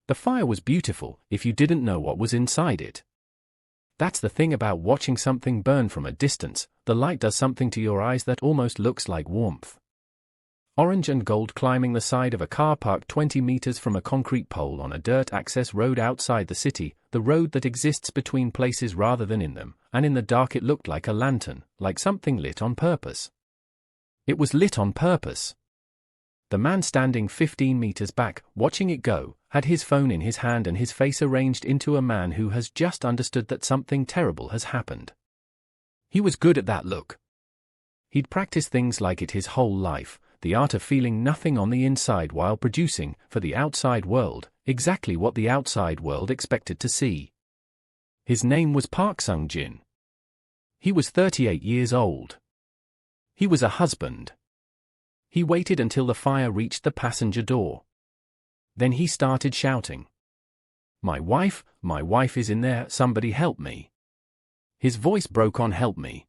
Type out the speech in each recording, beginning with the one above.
The fire was beautiful if you didn't know what was inside it. That's the thing about watching something burn from a distance, the light does something to your eyes that almost looks like warmth. Orange and gold climbing the side of a car parked 20 meters from a concrete pole on a dirt access road outside the city, the road that exists between places rather than in them, and in the dark it looked like a lantern, like something lit on purpose. It was lit on purpose. The man standing 15 meters back, watching it go, had his phone in his hand and his face arranged into a man who has just understood that something terrible has happened. He was good at that look. He'd practiced things like it his whole life, the art of feeling nothing on the inside while producing, for the outside world, exactly what the outside world expected to see. His name was Park Sung-jin. He was 38 years old. He was a husband. He waited until the fire reached the passenger door. Then he started shouting. My wife is in there, somebody help me." His voice broke on "help me."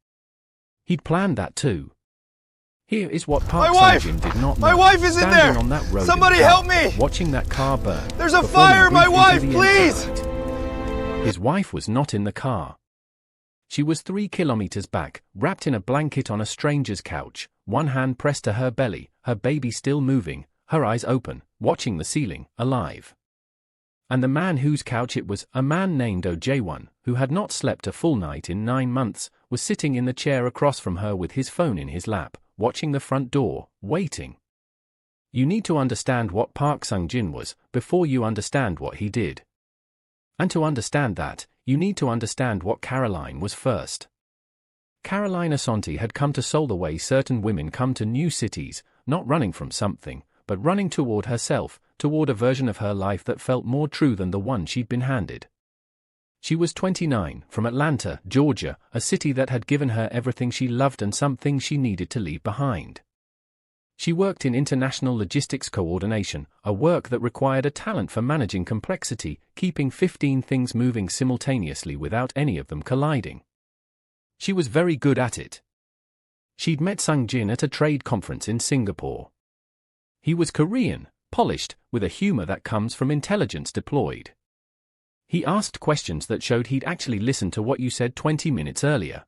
He'd planned that too. Here is what Park Sung-jin did not know. My wife is in there! On that road Somebody in the help dark, me! watching that car burn. There's a fire! My wife, please! His wife was not in the car. She was 3 kilometers back, wrapped in a blanket on a stranger's couch, one hand pressed to her belly, her baby still moving, her eyes open, watching the ceiling, alive. And the man whose couch it was, a man named Oh Jae-won, who had not slept a full night in 9 months, was sitting in the chair across from her with his phone in his lap, watching the front door, waiting. You need to understand what Park Sung-jin was, before you understand what he did. And to understand that, you need to understand what Caroline was first. Caroline Asante had come to Seoul the way certain women come to new cities, not running from something, but running toward herself, toward a version of her life that felt more true than the one she'd been handed. She was 29, from Atlanta, Georgia, a city that had given her everything she loved and something she needed to leave behind. She worked in international logistics coordination, a work that required a talent for managing complexity, keeping 15 things moving simultaneously without any of them colliding. She was very good at it. She'd met Sung-jin at a trade conference in Singapore. He was Korean, polished, with a humor that comes from intelligence deployed. He asked questions that showed he'd actually listened to what you said 20 minutes earlier.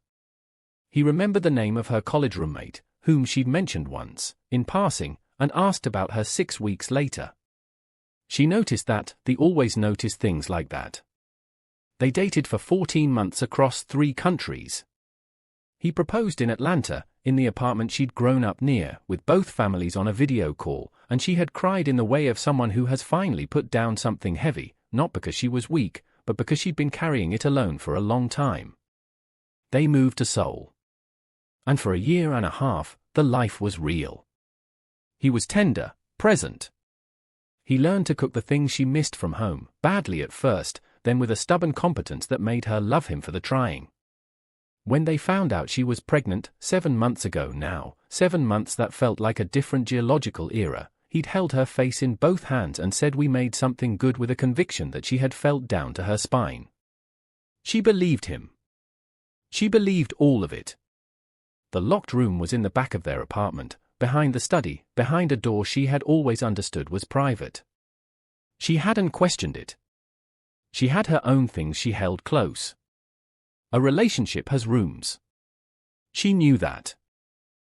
He remembered the name of her college roommate, whom she'd mentioned once, in passing, and asked about her 6 weeks later. She noticed that, they always noticed things like that. They dated for 14 months across 3 countries. He proposed in Atlanta, in the apartment she'd grown up near, with both families on a video call, and she had cried in the way of someone who has finally put down something heavy, not because she was weak, but because she'd been carrying it alone for a long time. They moved to Seoul. And for a year and a half, the life was real. He was tender, present. He learned to cook the things she missed from home, badly at first, then with a stubborn competence that made her love him for the trying. When they found out she was pregnant, 7 months ago now, 7 months that felt like a different geological era, he'd held her face in both hands and said we made something good with a conviction that she had felt down to her spine. She believed him. She believed all of it. The locked room was in the back of their apartment, behind the study, behind a door she had always understood was private. She hadn't questioned it. She had her own things she held close. A relationship has rooms. She knew that.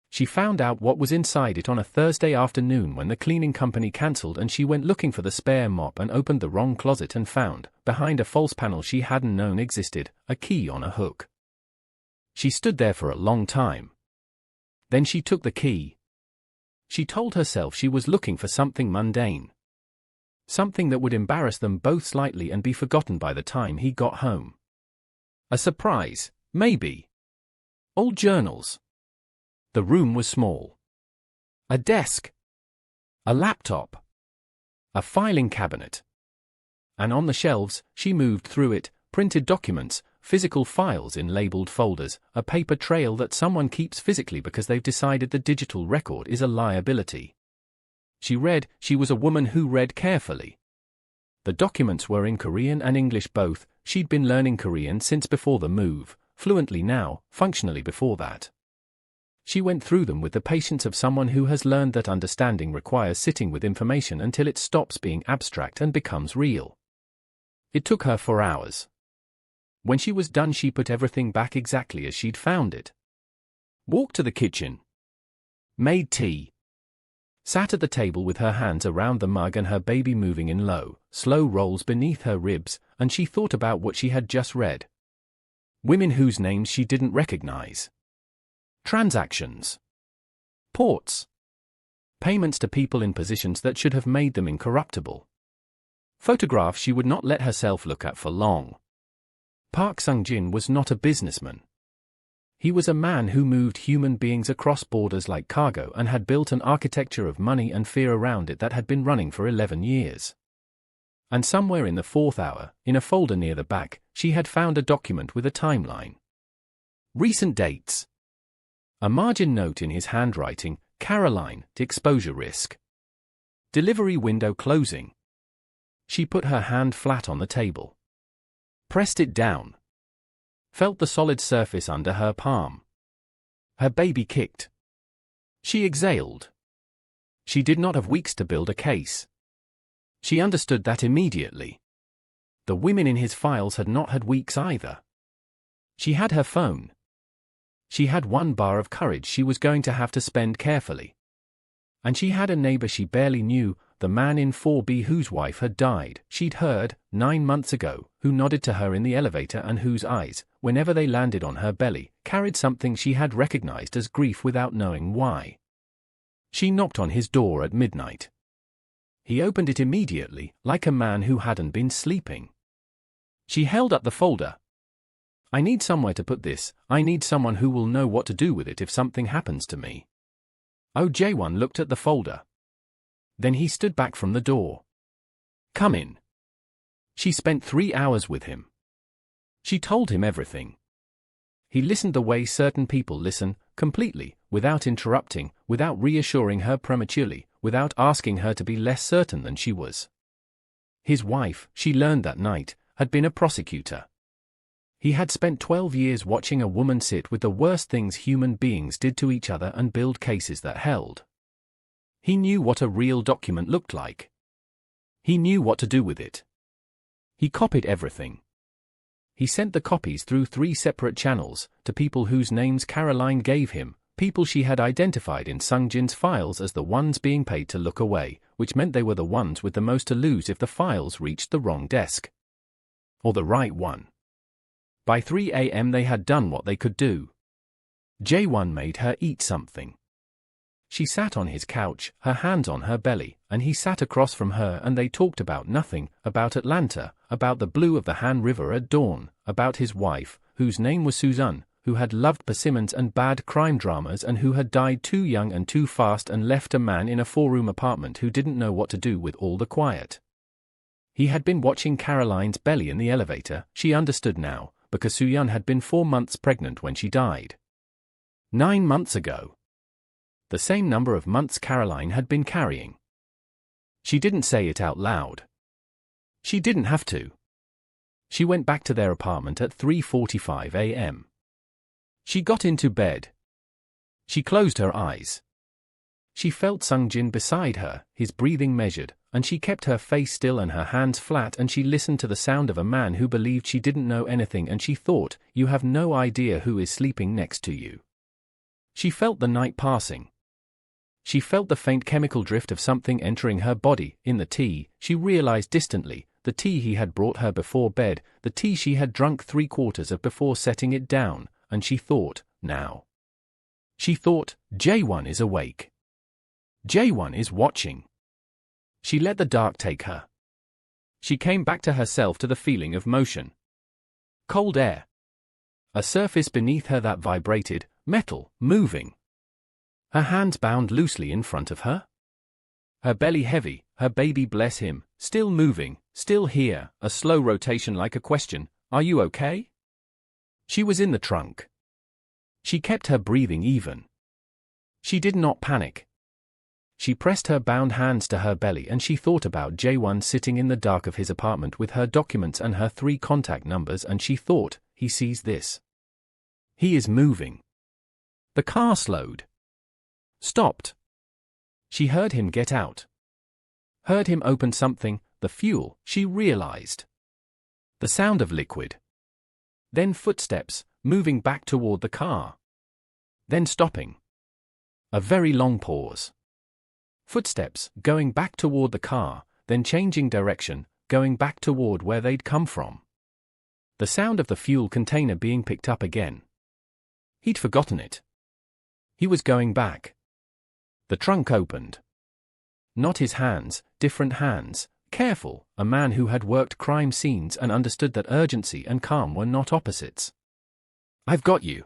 She found out what was inside it on a Thursday afternoon when the cleaning company cancelled and she went looking for the spare mop and opened the wrong closet and found, behind a false panel she hadn't known existed, a key on a hook. She stood there for a long time. Then she took the key. She told herself she was looking for something mundane. Something that would embarrass them both slightly and be forgotten by the time he got home. A surprise, maybe. Old journals. The room was small. A desk. A laptop. A filing cabinet. And on the shelves, she moved through it, printed documents, physical files in labeled folders, a paper trail that someone keeps physically because they've decided the digital record is a liability. She read, she was a woman who read carefully. The documents were in Korean and English both. She'd been learning Korean since before the move, fluently now, functionally before that. She went through them with the patience of someone who has learned that understanding requires sitting with information until it stops being abstract and becomes real. It took her 4 hours. When she was done, she put everything back exactly as she'd found it. Walked to the kitchen. Made tea. Sat at the table with her hands around the mug and her baby moving in low, slow rolls beneath her ribs, and she thought about what she had just read. Women whose names she didn't recognize. Transactions. Ports. Payments to people in positions that should have made them incorruptible. Photographs she would not let herself look at for long. Park Sung-jin was not a businessman. He was a man who moved human beings across borders like cargo and had built an architecture of money and fear around it that had been running for 11 years. And somewhere in the 4th hour, in a folder near the back, she had found a document with a timeline. Recent dates. A margin note in his handwriting, Caroline, exposure risk. Delivery window closing. She put her hand flat on the table. Pressed it down. Felt the solid surface under her palm. Her baby kicked. She exhaled. She did not have weeks to build a case. She understood that immediately. The women in his files had not had weeks either. She had her phone. She had 1 bar of courage she was going to have to spend carefully. And she had a neighbor she barely knew, the man in 4B whose wife had died, she'd heard, 9 months ago, who nodded to her in the elevator and whose eyes, whenever they landed on her belly, carried something she had recognized as grief without knowing why. She knocked on his door at midnight. He opened it immediately, like a man who hadn't been sleeping. She held up the folder. I need somewhere to put this, I need someone who will know what to do with it if something happens to me. Oh, Jae-won looked at the folder. Then he stood back from the door. Come in. She spent 3 hours with him. She told him everything. He listened the way certain people listen, completely, without interrupting, without reassuring her prematurely, without asking her to be less certain than she was. His wife, she learned that night, had been a prosecutor. He had spent 12 years watching a woman sit with the worst things human beings did to each other and build cases that held. He knew what a real document looked like. He knew what to do with it. He copied everything. He sent the copies through 3 separate channels, to people whose names Caroline gave him, people she had identified in Sung-jin's files as the ones being paid to look away, which meant they were the ones with the most to lose if the files reached the wrong desk. Or the right one. By 3 a.m. they had done what they could do. Jae-won made her eat something. She sat on his couch, her hands on her belly, and he sat across from her and they talked about nothing, about Atlanta, about the blue of the Han River at dawn, about his wife, whose name was Suzanne, who had loved persimmons and bad crime dramas and who had died too young and too fast and left a man in a 4-room apartment who didn't know what to do with all the quiet. He had been watching Caroline's belly in the elevator, she understood now, because Soo-yeon had been 4 months pregnant when she died. 9 months ago. The same number of months Caroline had been carrying. She didn't say it out loud. She didn't have to. She went back to their apartment at 3:45 a.m. She got into bed. She closed her eyes. She felt Sung-jin beside her, his breathing measured, and she kept her face still and her hands flat and she listened to the sound of a man who believed she didn't know anything and she thought, you have no idea who is sleeping next to you. She felt the night passing. She felt the faint chemical drift of something entering her body. In the tea, she realized distantly, the tea he had brought her before bed, the tea she had drunk 3/4 of before setting it down, and she thought, now. She thought, Jae-won is awake. Jae-won is watching. She let the dark take her. She came back to herself, to the feeling of motion. Cold air. A surface beneath her that vibrated, metal, moving. Her hands bound loosely in front of her. Her belly heavy, her baby, bless him, still moving, still here, a slow rotation like a question, are you okay? She was in the trunk. She kept her breathing even. She did not panic. She pressed her bound hands to her belly and she thought about Jae-won sitting in the dark of his apartment with her documents and her 3 contact numbers and she thought, he sees this. He is moving. The car slowed. Stopped. She heard him get out. Heard him open something, the fuel, she realized. The sound of liquid. Then footsteps, moving back toward the car. Then stopping. A very long pause. Footsteps, going back toward the car, then changing direction, going back toward where they'd come from. The sound of the fuel container being picked up again. He'd forgotten it. He was going back. The trunk opened. Not his hands, different hands, careful, a man who had worked crime scenes and understood that urgency and calm were not opposites. "I've got you.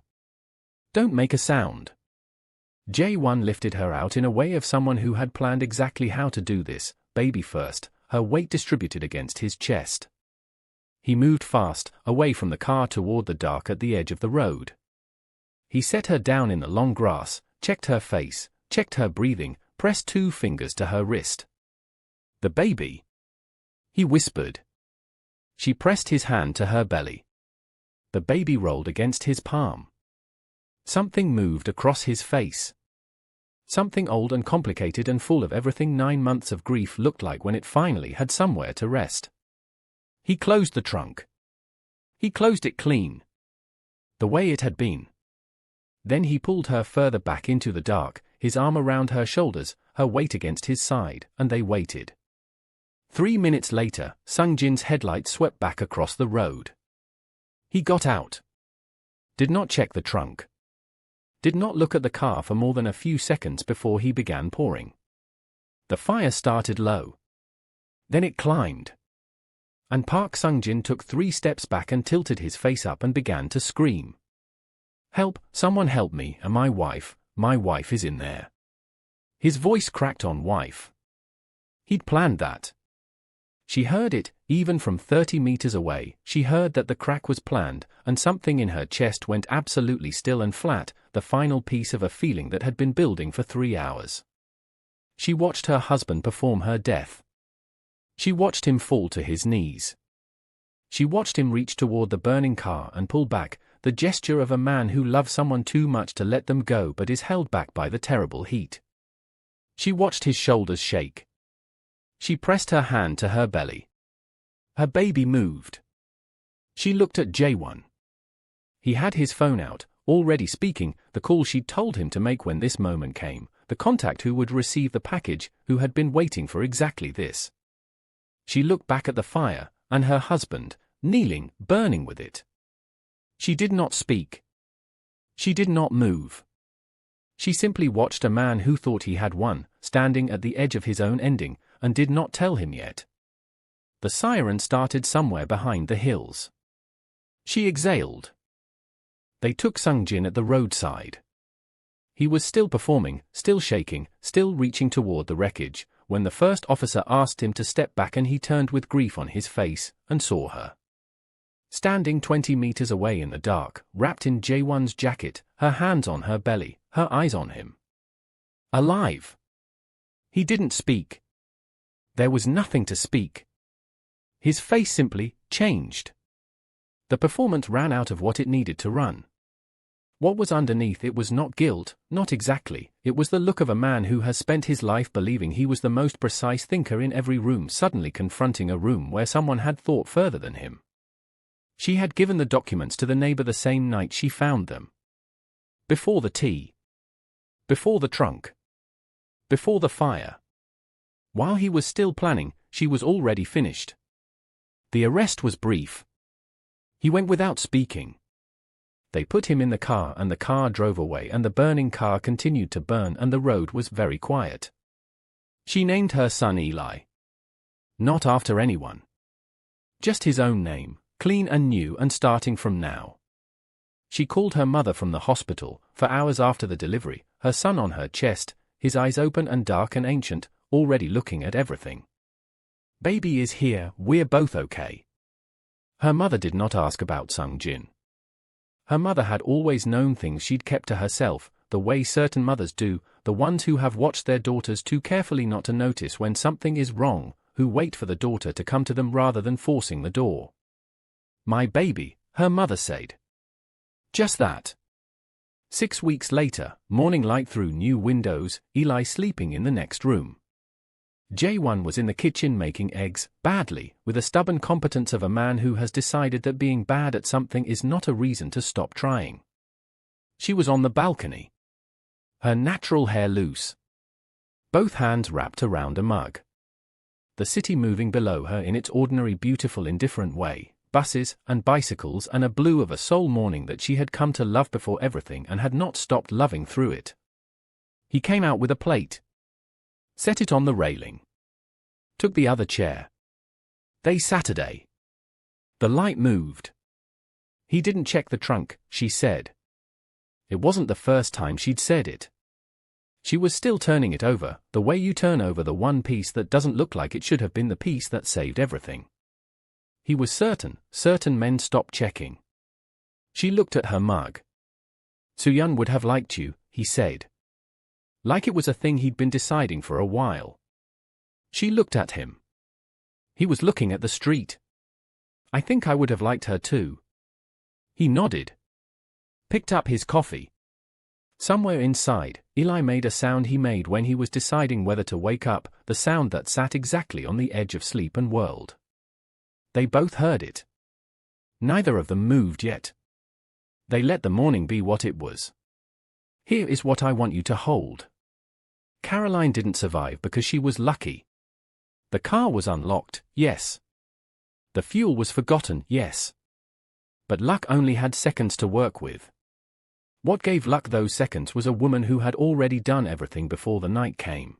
Don't make a sound." J1 lifted her out in a way of someone who had planned exactly how to do this, baby first, her weight distributed against his chest. He moved fast, away from the car toward the dark at the edge of the road. He set her down in the long grass, checked her face, checked her breathing, pressed 2 fingers to her wrist. "The baby," he whispered. She pressed his hand to her belly. The baby rolled against his palm. Something moved across his face. Something old and complicated and full of everything 9 months of grief looked like when it finally had somewhere to rest. He closed the trunk. He closed it clean. The way it had been. Then he pulled her further back into the dark, his arm around her shoulders, her weight against his side, and they waited. 3 minutes later, Sung-jin's headlights swept back across the road. He got out. Did not check the trunk. Did not look at the car for more than a few seconds before he began pouring. The fire started low. Then it climbed. And Park Sung-jin took 3 steps back and tilted his face up and began to scream. "Help, someone help me, and my wife is in there." His voice cracked on wife. He'd planned that. She heard it, even from 30 meters away, she heard that the crack was planned, and something in her chest went absolutely still and flat, the final piece of a feeling that had been building for 3 hours. She watched her husband perform her death. She watched him fall to his knees. She watched him reach toward the burning car and pull back, the gesture of a man who loves someone too much to let them go but is held back by the terrible heat. She watched his shoulders shake. She pressed her hand to her belly. Her baby moved. She looked at J1. He had his phone out, already speaking, the call she'd told him to make when this moment came, the contact who would receive the package, who had been waiting for exactly this. She looked back at the fire, and her husband, kneeling, burning with it. She did not speak. She did not move. She simply watched a man who thought he had won, standing at the edge of his own ending, and did not tell him yet. The siren started somewhere behind the hills. She exhaled. They took Sung-jin at the roadside. He was still performing, still shaking, still reaching toward the wreckage, when the first officer asked him to step back and he turned with grief on his face, and saw her. Standing 20 meters away in the dark, wrapped in J1's jacket, her hands on her belly, her eyes on him. Alive. He didn't speak. There was nothing to speak. His face simply changed. The performance ran out of what it needed to run. What was underneath it was not guilt, not exactly, it was the look of a man who has spent his life believing he was the most precise thinker in every room suddenly confronting a room where someone had thought further than him. She had given the documents to the neighbor the same night she found them. Before the tea. Before the trunk. Before the fire. While he was still planning, she was already finished. The arrest was brief. He went without speaking. They put him in the car and the car drove away and the burning car continued to burn and the road was very quiet. She named her son Eli. Not after anyone. Just his own name, clean and new and starting from now. She called her mother from the hospital, for hours after the delivery, her son on her chest, his eyes open and dark and ancient, already looking at everything. Baby is here, we're both okay. Her mother did not ask about Sung-jin. Her mother had always known things she'd kept to herself, the way certain mothers do, the ones who have watched their daughters too carefully not to notice when something is wrong, who wait for the daughter to come to them rather than forcing the door. My baby, her mother said. Just that. 6 weeks later, morning light through new windows, Eli sleeping in the next room. J1 was in the kitchen making eggs, badly, with the stubborn competence of a man who has decided that being bad at something is not a reason to stop trying. She was on the balcony. Her natural hair loose. Both hands wrapped around a mug. The city moving below her in its ordinary beautiful indifferent way, buses and bicycles and a blue of a soul morning that she had come to love before everything and had not stopped loving through it. He came out with a plate. Set it on the railing. Took the other chair. They Saturday. The light moved. He didn't check the trunk, she said. It wasn't the first time she'd said it. She was still turning it over, the way you turn over the one piece that doesn't look like it should have been the piece that saved everything. He was certain men stopped checking. She looked at her mug. Soo-yeon would have liked you, he said. Like it was a thing he'd been deciding for a while. She looked at him. He was looking at the street. I think I would have liked her too. He nodded. Picked up his coffee. Somewhere inside, Eli made a sound he made when he was deciding whether to wake up, the sound that sat exactly on the edge of sleep and world. They both heard it. Neither of them moved yet. They let the morning be what it was. Here is what I want you to hold. Caroline didn't survive because she was lucky. The car was unlocked, yes. The fuel was forgotten, yes. But luck only had seconds to work with. What gave luck those seconds was a woman who had already done everything before the night came.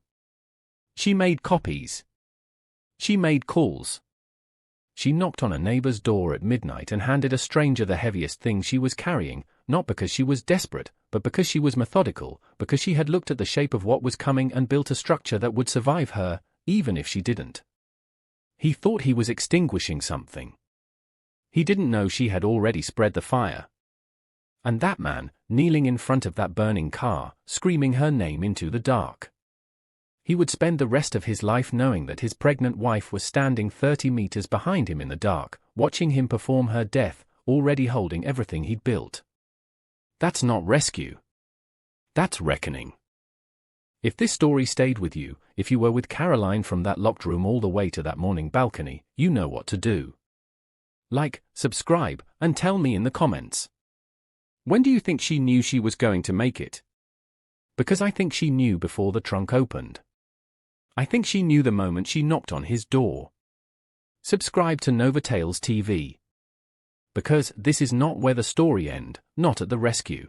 She made copies. She made calls. She knocked on a neighbor's door at midnight and handed a stranger the heaviest thing she was carrying, not because she was desperate, but because she was methodical, because she had looked at the shape of what was coming and built a structure that would survive her, even if she didn't. He thought he was extinguishing something. He didn't know she had already spread the fire. And that man, kneeling in front of that burning car, screaming her name into the dark. He would spend the rest of his life knowing that his pregnant wife was standing 30 meters behind him in the dark, watching him perform her death, already holding everything he'd built. That's not rescue. That's reckoning. If this story stayed with you, if you were with Caroline from that locked room all the way to that morning balcony, you know what to do. Like, subscribe, and tell me in the comments. When do you think she knew she was going to make it? Because I think she knew before the trunk opened. I think she knew the moment she knocked on his door. Subscribe to Nova Tales TV. Because this is not where the story ends, not at the rescue.